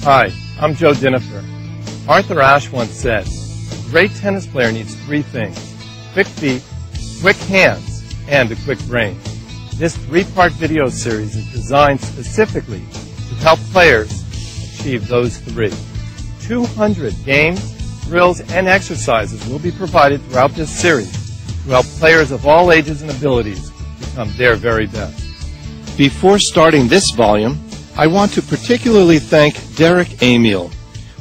Hi, I'm Joe Dinifer. Arthur Ashe once said, a great tennis player needs three things: quick feet, quick hands, and a quick brain. This three-part video series is designed specifically to help players achieve those three. 200 games, drills, and exercises will be provided throughout this series to help players of all ages and abilities become their very best. Before starting this volume, I want to particularly thank Derek Amiel,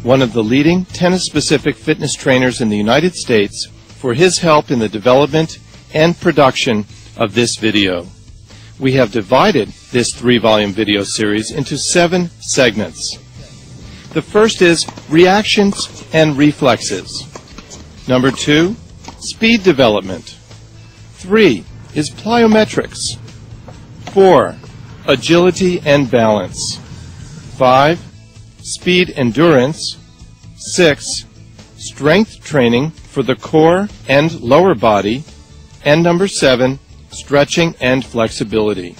one of the leading tennis-specific fitness trainers in the United States, for his help in the development and production of this video. We have divided this three-volume video series into 7 segments. The first is reactions and reflexes. Number 2, speed development. 3 is plyometrics. 4, agility and balance. 5, speed endurance. 6, strength training for the core and lower body. And number 7, stretching and flexibility.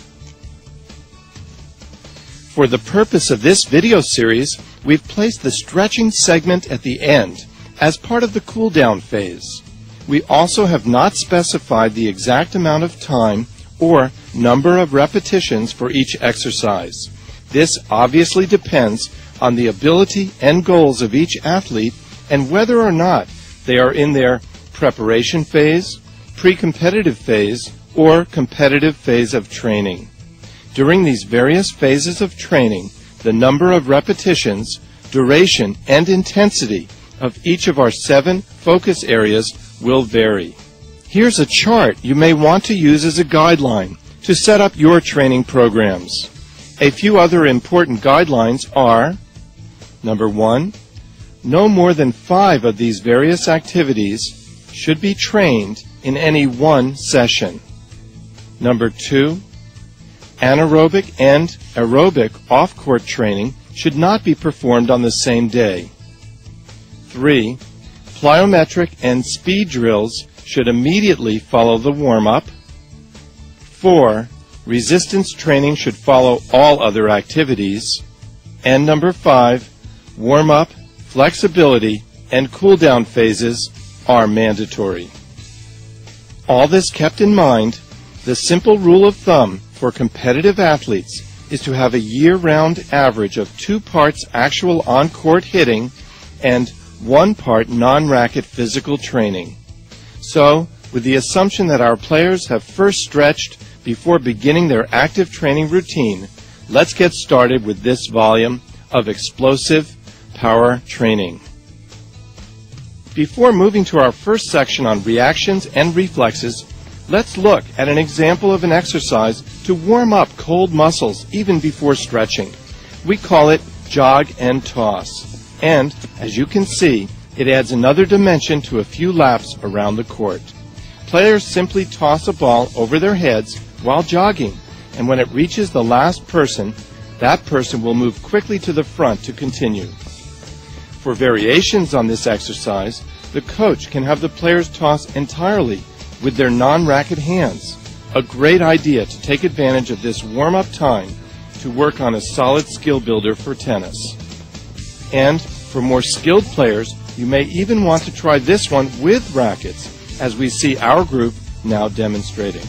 For the purpose of this video series, we've placed the stretching segment at the end as part of the cool-down phase. We also have not specified the exact amount of time or number of repetitions for each exercise. This obviously depends on the ability and goals of each athlete and whether or not they are in their preparation phase, pre-competitive phase, or competitive phase of training. During these various phases of training, the number of repetitions, duration, and intensity of each of our 7 focus areas will vary. Here's a chart you may want to use as a guideline to set up your training programs. A few other important guidelines are: number 1, no more than 5 of these various activities should be trained in any one session. Number 2, anaerobic and aerobic off-court training should not be performed on the same day. 3, plyometric and speed drills should immediately follow the warm-up. 4, resistance training should follow all other activities. And number 5, warm-up, flexibility, and cool-down phases are mandatory. All this kept in mind, the simple rule of thumb for competitive athletes is to have a year-round average of 2 parts actual on-court hitting and 1 part non-racket physical training. So, with the assumption that our players have first stretched before beginning their active training routine, let's get started with this volume of explosive power training. Before moving to our first section on reactions and reflexes, let's look at an example of an exercise to warm up cold muscles even before stretching. We call it jog and toss. And, as you can see, it adds another dimension to a few laps around the court. Players simply toss a ball over their heads while jogging, and when it reaches the last person, that person will move quickly to the front to continue. For variations on this exercise, the coach can have the players toss entirely with their non-racket hands. A great idea to take advantage of this warm-up time to work on a solid skill builder for tennis. And for more skilled players, you may even want to try this one with rackets, as we see our group now demonstrating.